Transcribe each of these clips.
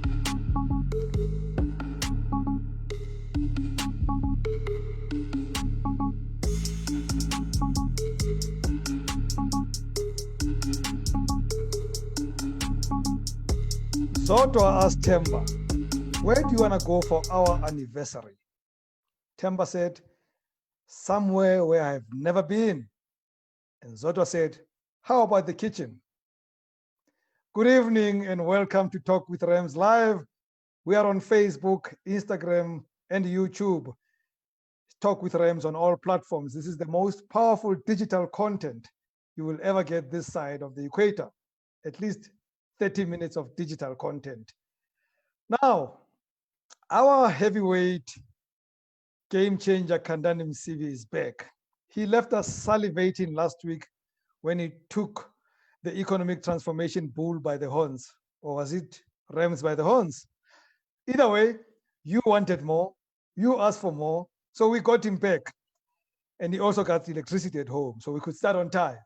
Zodwa asked Temba, "Where do you want to go for our anniversary?" Temba said, "Somewhere where I've never been." And Zodwa said, "How about the kitchen?" Good evening and welcome to Talk with Rams Live. We are on Facebook, Instagram, and YouTube. Talk with Rams on all platforms. This is the most powerful digital content you will ever get this side of the equator. At least 30 minutes of digital content. Now, our heavyweight game changer Khandani Msibi is back. He left us salivating last week when he took the economic transformation bull by the horns, or was it Rams by the horns? Either way, you wanted more, you asked for more, so we got him back. And he also got electricity at home, so we could start on time.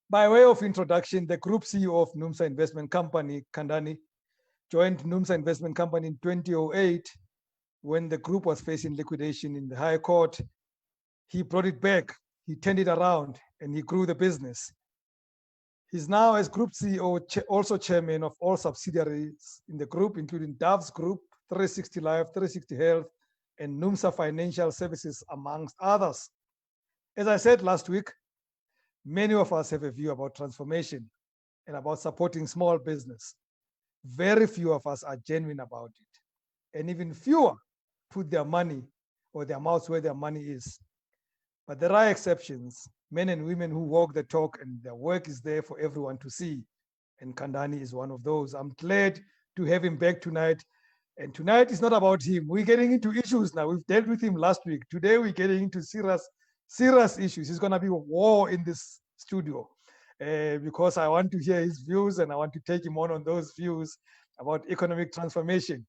By way of introduction, the group CEO of NUMSA Investment Company, Khandani, joined NUMSA Investment Company in 2008 when the group was facing liquidation in the High Court. He brought it back, he turned it around, and he grew the business. He's now, as group CEO, also chairman of all subsidiaries in the group, including Dove's Group, 360 Life, 360 Health, and NUMSA Financial Services, amongst others. As I said last week, many of us have a view about transformation and about supporting small business. Very few of us are genuine about it. And even fewer put their money or their mouths where their money is. But there are exceptions, men and women who walk the talk, and their work is there for everyone to see. And Khandani is one of those. I'm glad to have him back tonight. And tonight is not about him. We're getting into issues now. We've dealt with him last week. Today we're getting into serious issues. It's going to be a war in this studio because I want to hear his views and I want to take him on those views about economic transformation.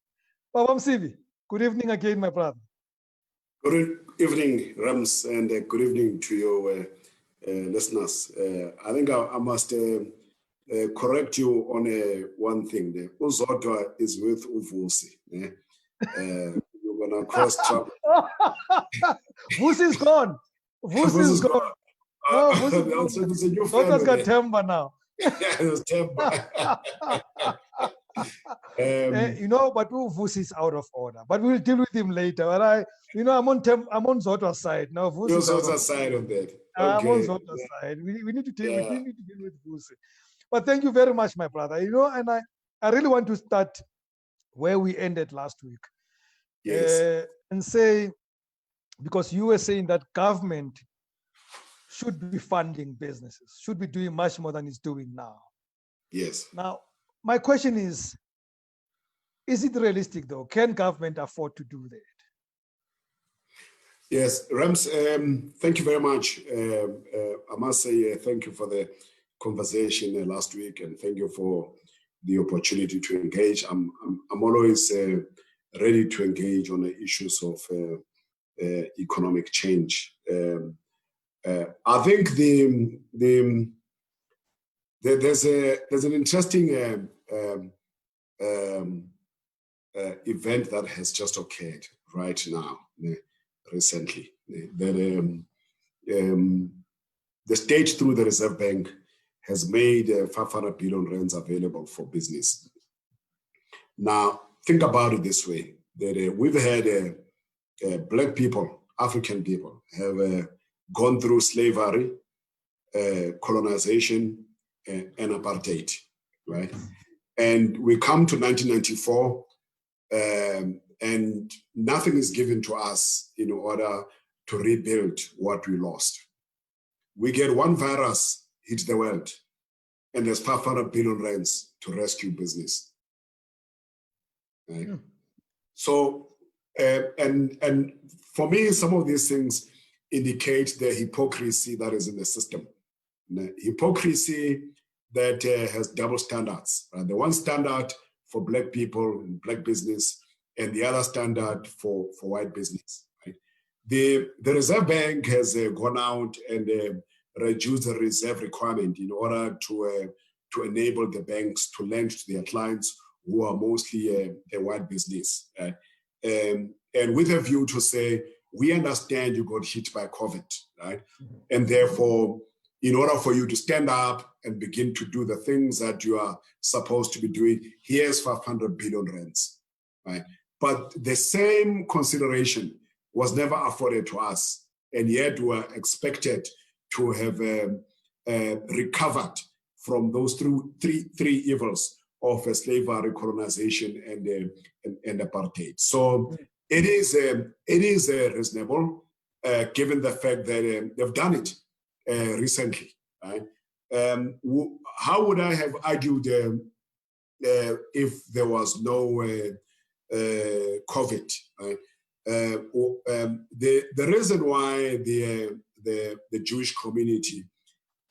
Baba Msibi, good evening again, my brother. Good evening, Rams, and good evening to your listeners. I think I must correct you on one thing there. Uzodwa is with Uvusi. You're going to cause trouble. Vusi is gone. Vusi is gone. No, Vusi is a new Zodwa's got Temba now. Yeah, it's Temba. You know, but Vusi is out of order. But we'll deal with him later. But I'm on Zodwa's side now. You're Zodwa's side of that. Okay. I'm on Zodwa's side. We need to deal with Vusi. But thank you very much, my brother. You know, and I really want to start where we ended last week. Yes. And say, because you were saying that government should be funding businesses, should be doing much more than it's doing now. Yes. Now, my question is it realistic though? Can government afford to do that? Yes, Rams, thank you very much. I must say thank you for the conversation last week, and thank you for the opportunity to engage. I'm always ready to engage on the issues of economic change. I think there's an interesting event that has just occurred right now, recently. That the state, through the Reserve Bank, has made 500 billion rands available for business. Now, think about it this way: that we've had Black people, African people, have gone through slavery, colonization, and apartheid, right? And we come to 1994, and nothing is given to us in order to rebuild what we lost. We get one virus hit the world, and there's 500 billion rands to rescue business. Right? Mm. So, and for me, some of these things indicate the hypocrisy that is in the system. The hypocrisy that has double standards. Right? The one standard for Black people and Black business, and the other standard for white business. Right? The Reserve Bank has gone out and reduced the reserve requirement in order to enable the banks to lend to their clients who are mostly a white business, right? And with a view to say, we understand you got hit by COVID, right? And therefore, in order for you to stand up and begin to do the things that you are supposed to be doing, here's 500 billion rands, right? But the same consideration was never afforded to us, and yet we were expected to have recovered from those three evils of slavery, colonization, and apartheid. So it is reasonable, given the fact that they've done it recently. Right? How would I have argued if there was no COVID? Right? The reason why the Jewish community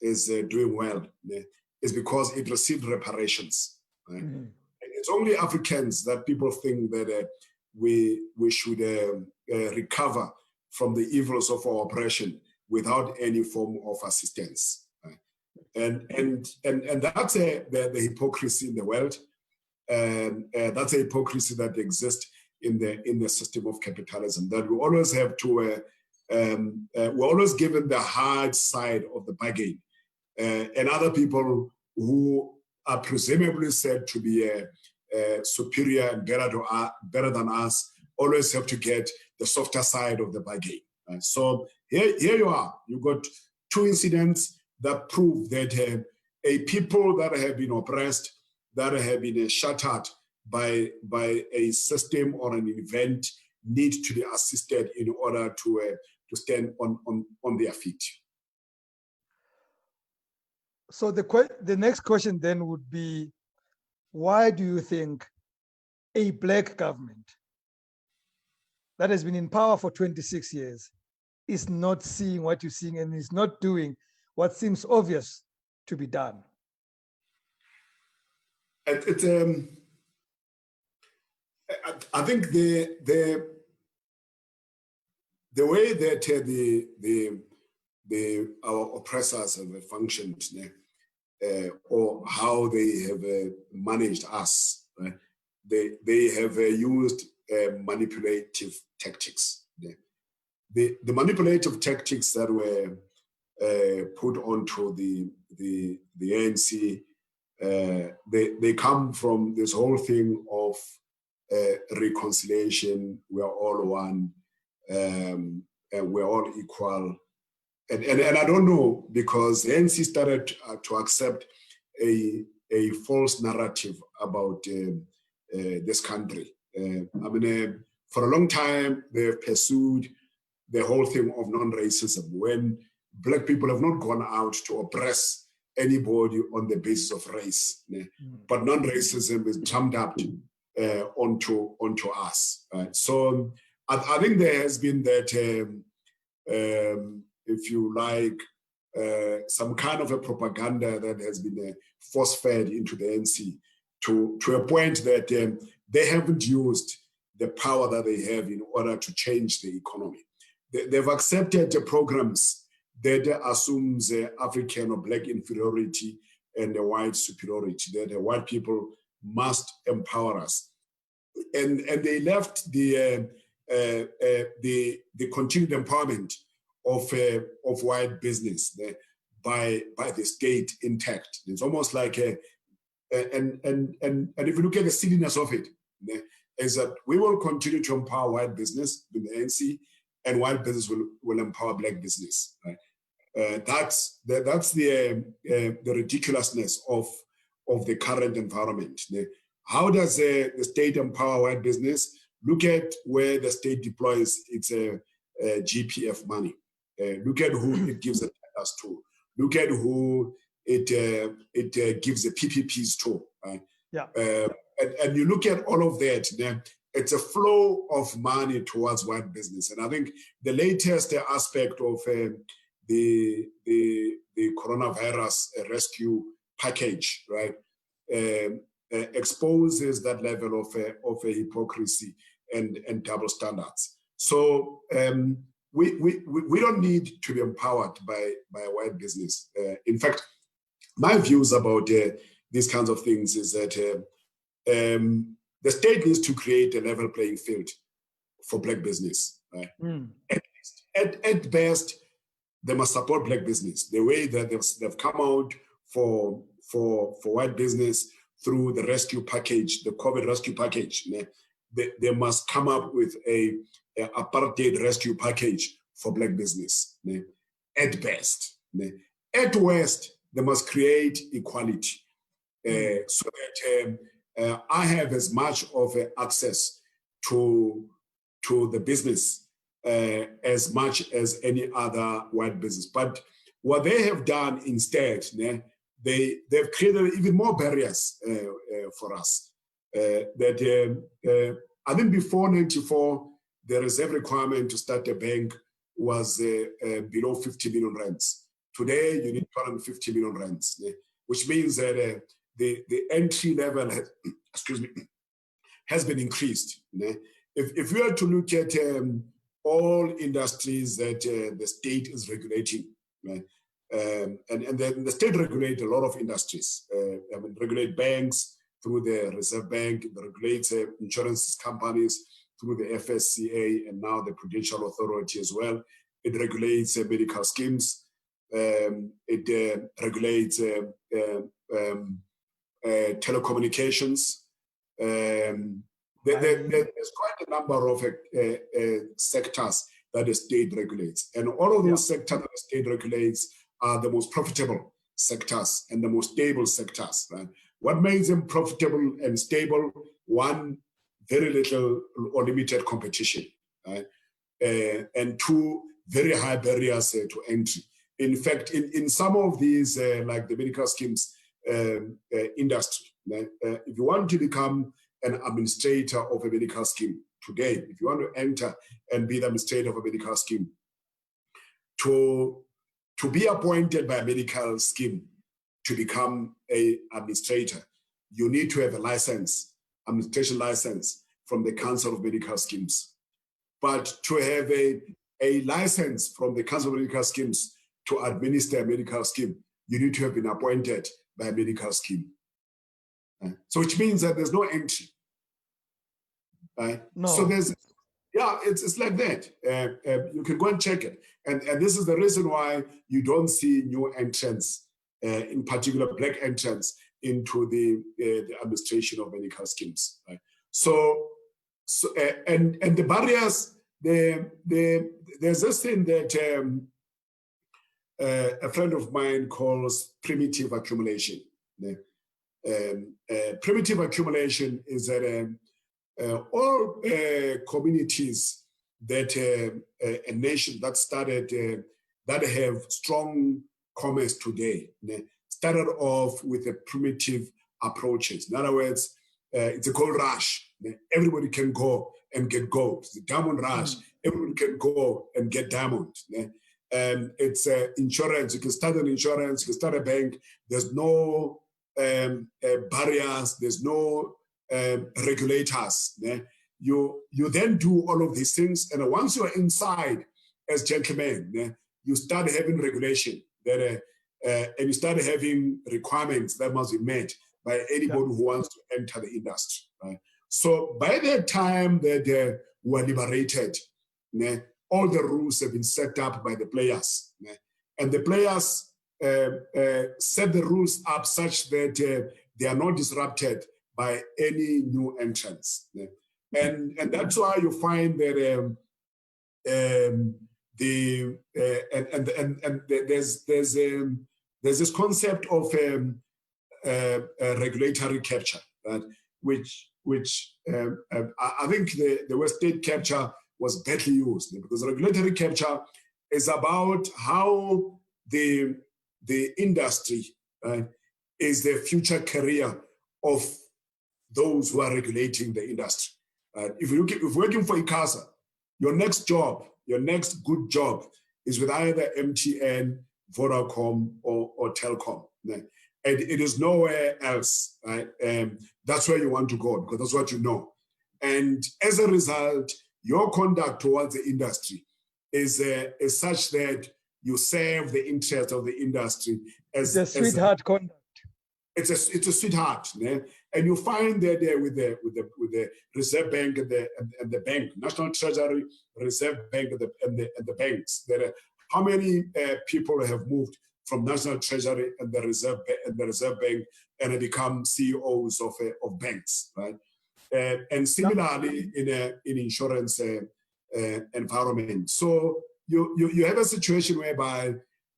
is doing well is because it received reparations. Right? Mm-hmm. It's only Africans that people think that we should recover from the evils of our oppression without any form of assistance. Right? And that's the hypocrisy in the world. That's a hypocrisy that exists in the system of capitalism, that we always have to we're always given the hard side of the bargain, and other people who are presumably said to be superior and better than us always have to get the softer side of the bargain. Right? So here you are. You got two incidents that prove that a people that have been oppressed, that have been shattered by a system or an event, need to be assisted in order to stand on their feet. So the next question then would be, why do you think a Black government that has been in power for 26 years is not seeing what you're seeing and is not doing what seems obvious to be done? I think the way that our oppressors have functioned, or how they have managed us, right? They have used manipulative tactics. The manipulative tactics that were put onto the ANC, they come from this whole thing of reconciliation. We are all one, and we're all equal. And I don't know, because the ANC started to accept a false narrative about this country. For a long time, they've pursued the whole thing of non-racism, when Black people have not gone out to oppress anybody on the basis of race, but non-racism is jumped up onto us. So I think there has been that, if you like, some kind of a propaganda that has been force-fed into the ANC to a point that they haven't used the power that they have in order to change the economy. They've accepted programs that assumes African or Black inferiority and a white superiority, that the white people must empower us. And they left the continued empowerment of white business by the state intact. It's almost like and if you look at the silliness of it, is that we will continue to empower white business with the ANC, and white business will empower Black business. Right? That's the ridiculousness of the current environment. How does the state empower white business? Look at where the state deploys its GPF money. Look at who it gives the tenders to. Look at who it gives the PPPs to. Right? Yeah. And you look at all of that. It's a flow of money towards white business, and I think the latest aspect of the coronavirus rescue package, right, exposes that level of a hypocrisy and double standards. So we don't need to be empowered by a white business. In fact, my views about these kinds of things is that the state needs to create a level playing field for Black business. Right? At best, they must support Black business the way that they've come out for white business through the rescue package, the COVID rescue package. They must come up with a apartheid rescue package for Black business. At best. At worst, they must create equality so that I have as much of access to the business as much as any other white business. But what they have done instead, they've created even more barriers for us. I think before 94, the reserve requirement to start a bank was below 50 million rands. Today, you need 250 million rands, which means that the entry level has been increased. If we are to look at all industries that the state is regulating, right? And the state regulates a lot of industries. Regulate banks through the Reserve Bank, it regulates insurance companies through the FSCA, and now the Prudential Authority as well. It regulates medical schemes. It regulates telecommunications. There's quite a number of sectors that the state regulates. And all of those sectors that the state regulates are the most profitable sectors and the most stable sectors. Right? What makes them profitable and stable? One, very little or limited competition. Right? And two, very high barriers to entry. In fact, in some of these, like the medical schemes industry, if you want to become an administrator of a medical scheme today, if you want to enter and be the administrator of a medical scheme, to be appointed by a medical scheme to become an administrator, you need to have a license, administration license from the Council of Medical Schemes. But to have a license from the Council of Medical Schemes to administer a medical scheme, you need to have been appointed by a medical scheme. So which means that there's no entry. Right? No. So there's, it's like that. You can go and check it. And this is the reason why you don't see new entrants, in particular Black entrants, into the administration of medical schemes. Right? So and the barriers, there's this thing that a friend of mine calls primitive accumulation. Primitive accumulation is that all communities that a nation that started that have strong commerce today started off with a primitive approaches. In other words, it's a gold rush. Everybody can go and get gold. It's a diamond rush. Everybody can go and get diamond. It's insurance. You can start an insurance. You can start a bank. There's no barriers. There's no regulators. You then do all of these things, and once you're inside as gentlemen, you start having regulation that, and you start having requirements that must be met by anybody who wants to enter the industry. Right? So by the time that we're liberated, all the rules have been set up by the players, and the players set the rules up such that they are not disrupted by any new entrants. And that's why you find that there's this concept of regulatory capture, right? which I think the word state capture was badly used, because regulatory capture is about how the industry is the future career of those who are regulating the industry. If you're working for ICASA, your next job, your next good job is with either MTN, Vodacom, or Telkom. And it is nowhere else. Right? That's where you want to go, because that's what you know. And as a result, your conduct towards the industry is such that you serve the interest of the industry as a sweetheart conduct. It's a sweetheart. And you find that there with the Reserve Bank and the bank, National Treasury, Reserve Bank and the banks, that how many people have moved from National Treasury and the Reserve Bank and have become CEOs of banks, right? And similarly in insurance environment. So you have a situation whereby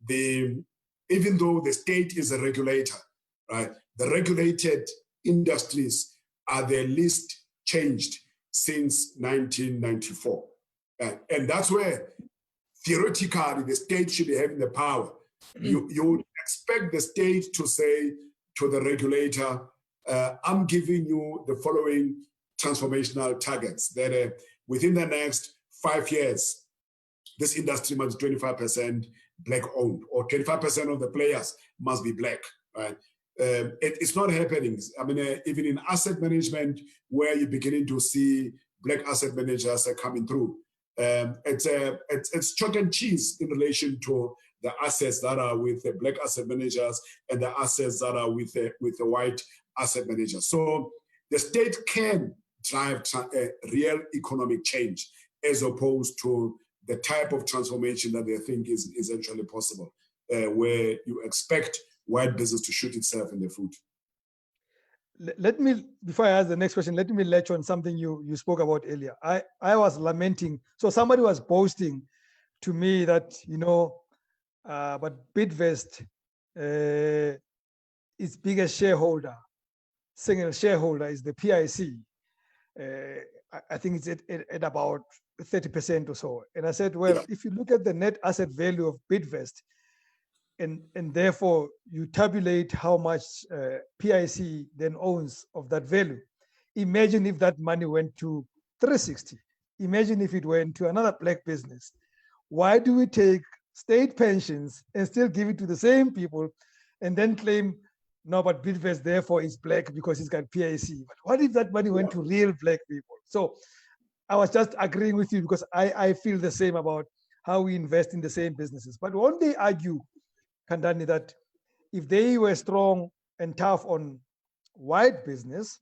even though the state is a regulator, right? The regulated industries are the least changed since 1994. And that's where theoretically the state should be having the power. You would expect the state to say to the regulator, I'm giving you the following transformational targets that within the next 5 years, this industry must be 25% black owned, or 25% of the players must be black, right? It's not happening. I mean, even in asset management, where you're beginning to see black asset managers coming through, it's chalk and cheese in relation to the assets that are with the black asset managers and the assets that are with the white asset managers. So the state can drive real economic change as opposed to the type of transformation that they think is actually possible, where you expect white business to shoot itself in the foot. Let me, before I ask the next question, let me latch on something you spoke about earlier. I was lamenting, so somebody was boasting to me that, but Bidvest, its biggest shareholder, single shareholder is the PIC. I think it's at about 30% or so. And I said, well, if you look at the net asset value of Bidvest, and therefore you tabulate how much PIC then owns of that value, imagine if that money went to 360. Imagine if it went to another black business. Why do we take state pensions and still give it to the same people and then claim, no, but Bidvest therefore is black because it's got PIC? But what if that money went to real black people? So I was just agreeing with you because I feel the same about how we invest in the same businesses. But won't they argue, Khandani, that if they were strong and tough on white business,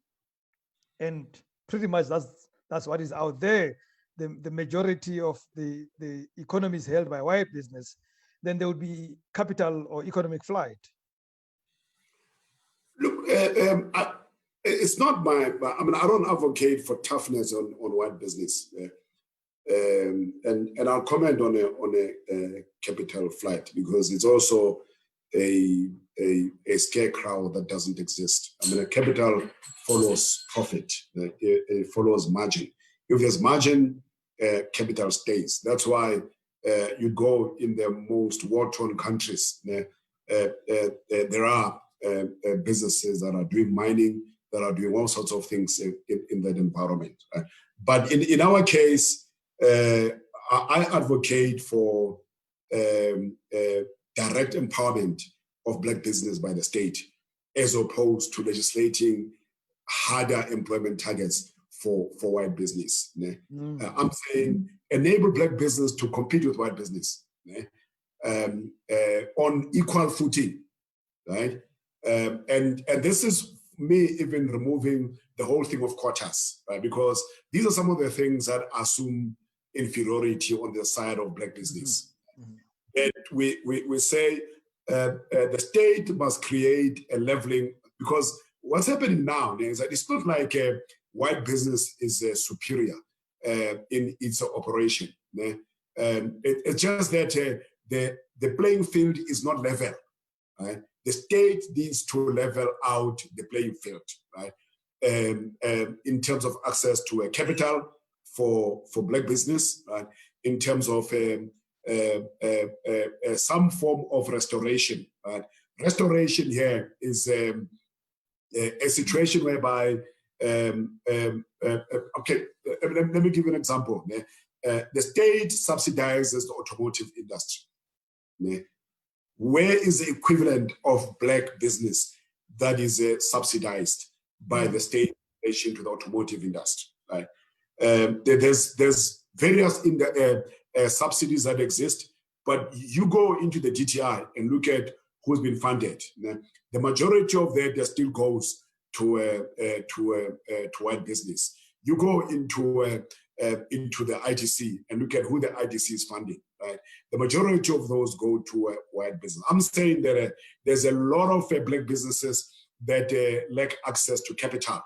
and pretty much that's what is out there, the majority of the economy is held by white business, then there would be capital or economic flight? Look, it's not I don't advocate for toughness on white business. And I'll comment on a capital flight because it's also a scarecrow that doesn't exist. I mean, a capital follows profit. It follows margin. If there's margin, capital stays. That's why you go in the most war-torn countries. There are businesses that are doing mining, that are doing all sorts of things in that environment. But in our case, I advocate for direct empowerment of black business by the state, as opposed to legislating harder employment targets for white business. I'm saying enable black business to compete with white business on equal footing, right? And this is me even removing the whole thing of quotas, right? Because these are some of the things that assume inferiority on the side of black business. And we say the state must create a leveling, because what's happening now is that it's not like white business is superior in its operation. It's just that the playing field is not level, right? The state needs to level out the playing field, right? In terms of access to capital for black business, right? In terms of some form of restoration, right? Restoration here is a situation whereby, okay, let me give you an example. The state subsidizes the automotive industry. Where is the equivalent of black business that is subsidized by the state in relation to the automotive industry, right? There's various subsidies that exist, but you go into the DTI and look at who's been funded. The majority of that still goes to white business. You go into the ITC and look at who the ITC is funding, right? The majority of those go to white business. I'm saying that there's a lot of black businesses that lack access to capital,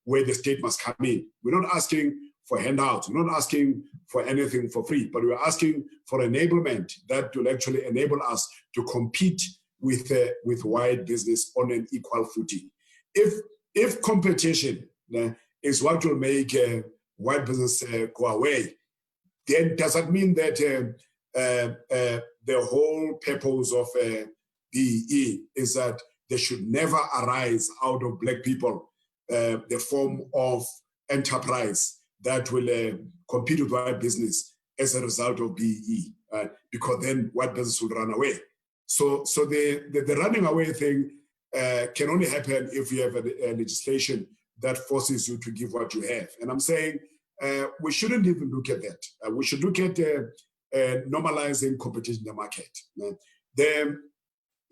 where the state must come in. We're not asking for handouts. We're not asking for anything for free, but we're asking for enablement that will actually enable us to compete with white business on an equal footing. If competition is what will make white business go away, then does that mean that the whole purpose of BEE is that there should never arise out of black people the form of enterprise that will compete with white business as a result of BEE, because then white business will run away. So the running away thing can only happen if you have a legislation that forces you to give what you have. And I'm saying we shouldn't even look at that. We should look at normalizing competition in the market.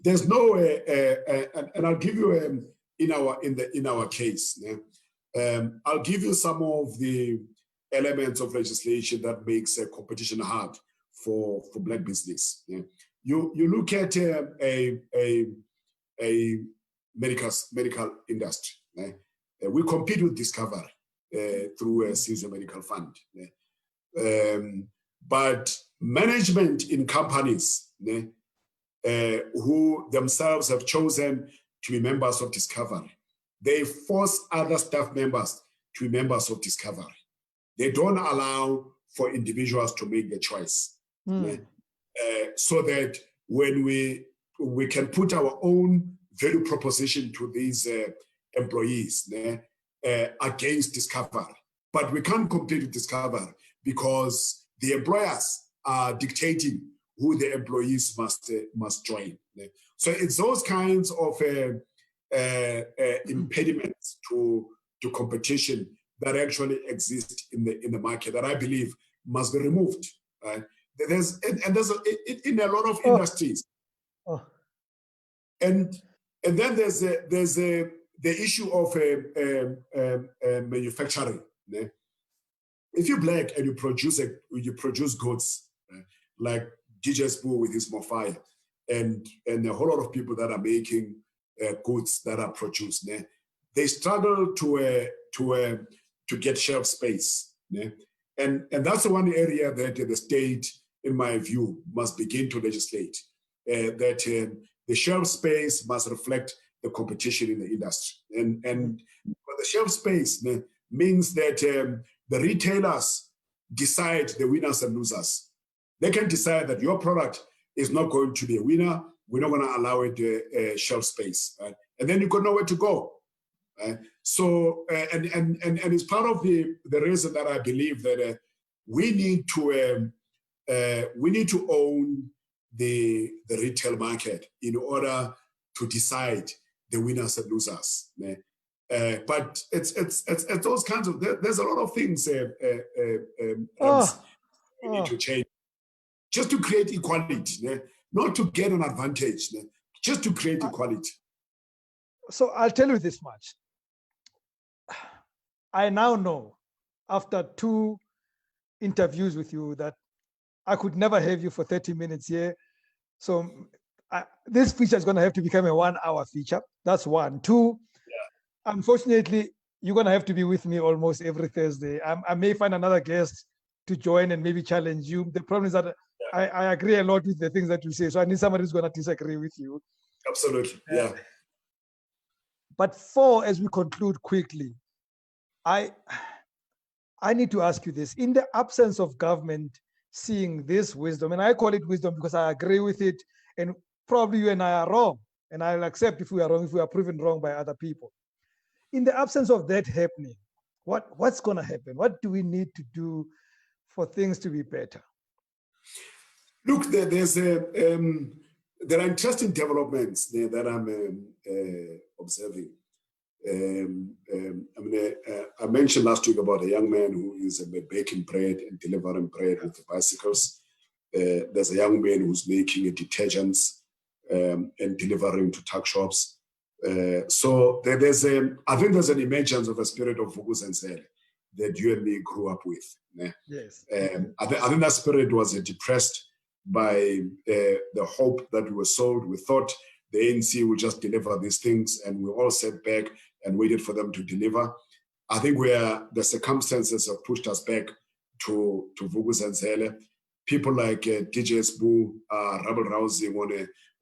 There's no, and I'll give you in our case. I'll give you some of the elements of legislation that makes competition hard for black business. You look at a medical industry. We compete with Discovery through a Caesar Medical Fund. But management in companies who themselves have chosen to be members of Discovery, they force other staff members to be members of Discovery. They don't allow for individuals to make the choice. So that when we can put our own value proposition to these employees against Discovery. But we can't compete with Discovery because the employers are dictating who the employees must join. So it's those kinds of impediments to competition that actually exist in the market that I believe must be removed. There's in a lot of industries, and then there's the issue of manufacturing. If you're black and you produce goods like DJ Spoo with his Mofire, and a whole lot of people that are making goods that are produced, they struggle to get shelf space. And that's the one area that the state, in my view, must begin to legislate, that the shelf space must reflect the competition in the industry. And the shelf space means that the retailers decide the winners and losers. They can decide that your product is not going to be a winner. We're not going to allow it shelf space. Right? And then you got nowhere to go. Right? So, and it's part of the reason that I believe that we need to own the retail market in order to decide the winners and losers. But it's those kinds of, there's a lot of things we need to change just to create equality, not to get an advantage, just to create equality. So I'll tell you this much. I now know, after 2 interviews with you, that I could never have you for 30 minutes here. So this feature is going to have to become a 1-hour feature. That's one. 2, unfortunately, you're going to have to be with me almost every Thursday. I may find another guest to join and maybe challenge you. The problem is that I agree a lot with the things that you say. So I need somebody who's going to disagree with you. Absolutely, yeah. But 4, as we conclude quickly, I need to ask you this. In the absence of government seeing this wisdom, and I call it wisdom because I agree with it, and probably you and I are wrong, and I'll accept if we are wrong, if we are proven wrong by other people. In the absence of that happening, what's going to happen? What do we need to do for things to be better? Look, there are interesting developments there that I'm observing. I mentioned last week about a young man who is baking bread and delivering bread with bicycles. There's a young man who's making detergents and delivering to tuck shops. So I think there's an emergence of a spirit of Vukuzenzele that you and me grew up with. Yes. I think that spirit was depressed by the hope that we were sold. We thought the ANC would just deliver these things, and we all sat back and waited for them to deliver. I think the circumstances have pushed us back to Vukuzenzele. People like DJ Sbu, rabble rousing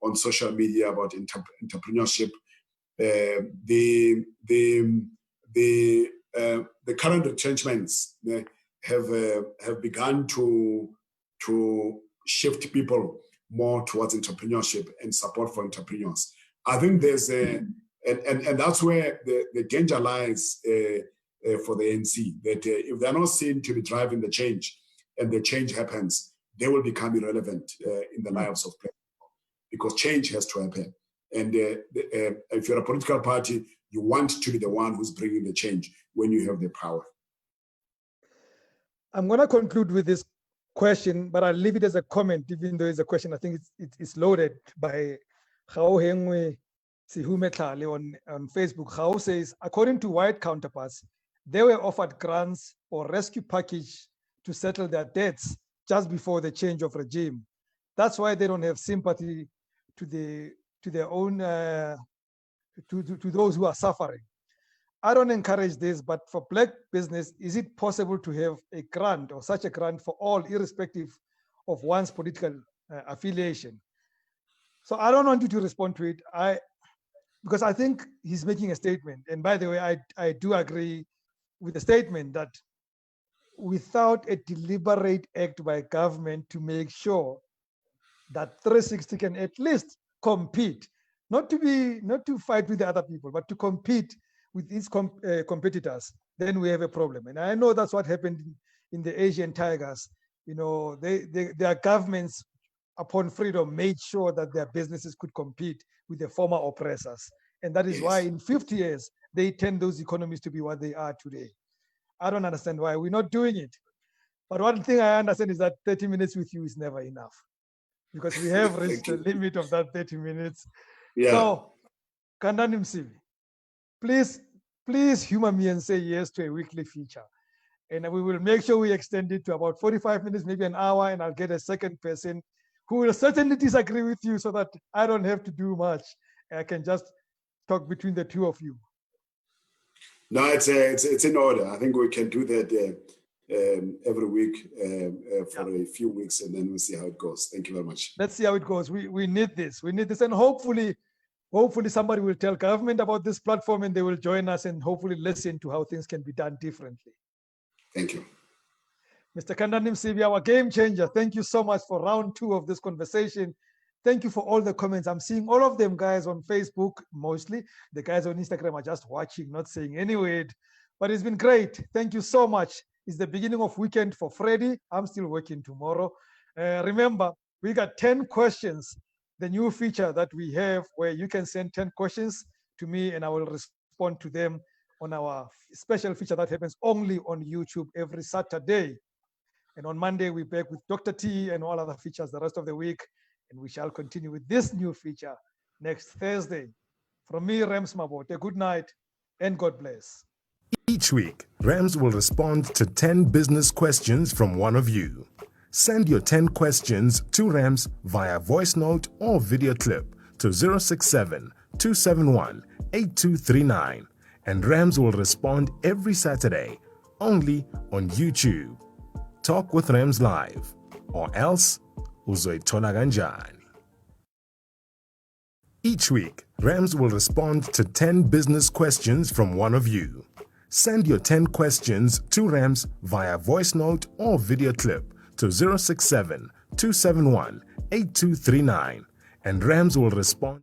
on social media about entrepreneurship. The current retrenchments have begun to shift people more towards entrepreneurship and support for entrepreneurs. I think there's and that's where the danger lies for the ANC, that if they're not seen to be driving the change and the change happens, they will become irrelevant in the lives of people, because change has to happen. And if you're a political party, you want to be the one who's bringing the change when you have the power. I'm going to conclude with this question, but I'll leave it as a comment, even though it's a question. I think it's loaded by Khao Hengwe Sihumetlale on Facebook. Khao says, according to white counterparts, they were offered grants or rescue package to settle their debts just before the change of regime. That's why they don't have sympathy to their own, to those who are suffering. I don't encourage this, but for Black business, is it possible to have a grant or such a grant for all, irrespective of one's political affiliation? So I don't want you to respond to it, because I think he's making a statement. And by the way, I do agree with the statement that without a deliberate act by government to make sure that 360 can at least compete, not to fight with the other people, but to compete with its competitors, then we have a problem. And I know that's what happened in the Asian tigers. You know, their governments, upon freedom, made sure that their businesses could compete with the former oppressors. And that is why in 50 years, they turned those economies to be what they are today. I don't understand why we're not doing it. But one thing I understand is that 30 minutes with you is never enough, because we have reached the limit of that 30 minutes. Yeah. So, Khandani Msibi, please humor me and say yes to a weekly feature. And we will make sure we extend it to about 45 minutes, maybe an hour, and I'll get a second person who will certainly disagree with you so that I don't have to do much. I can just talk between the two of you. No, it's in order. I think we can do that every week for a few weeks, and then we'll see how it goes. Thank you very much. Let's see how it goes. We need this. We need this, and hopefully somebody will tell government about this platform, and they will join us and hopefully listen to how things can be done differently. Thank you. Mr. Khandani Msibi, our game changer, thank you so much for round 2 of this conversation. Thank you for all the comments. I'm seeing all of them, guys, on Facebook, mostly. The guys on Instagram are just watching, not saying any word. But it's been great. Thank you so much. It's the beginning of weekend for Freddie. I'm still working tomorrow. Remember, we got 10 questions, the new feature that we have where you can send 10 questions to me and I will respond to them on our special feature that happens only on YouTube every Saturday. And on Monday, we're back with Dr. T and all other features the rest of the week. And we shall continue with this new feature next Thursday. From me, Rams Mabote, good night and God bless. Each week, Rams will respond to 10 business questions from one of you. Send your 10 questions to Rams via voice note or video clip to 067 271 8239. And Rams will respond every Saturday, only on YouTube. Talk with Rams Live, or else uzoithola kanjani. Each week, Rams will respond to 10 business questions from one of you. Send your 10 questions to Rams via voice note or video clip to 067 271 8239, and Rams will respond.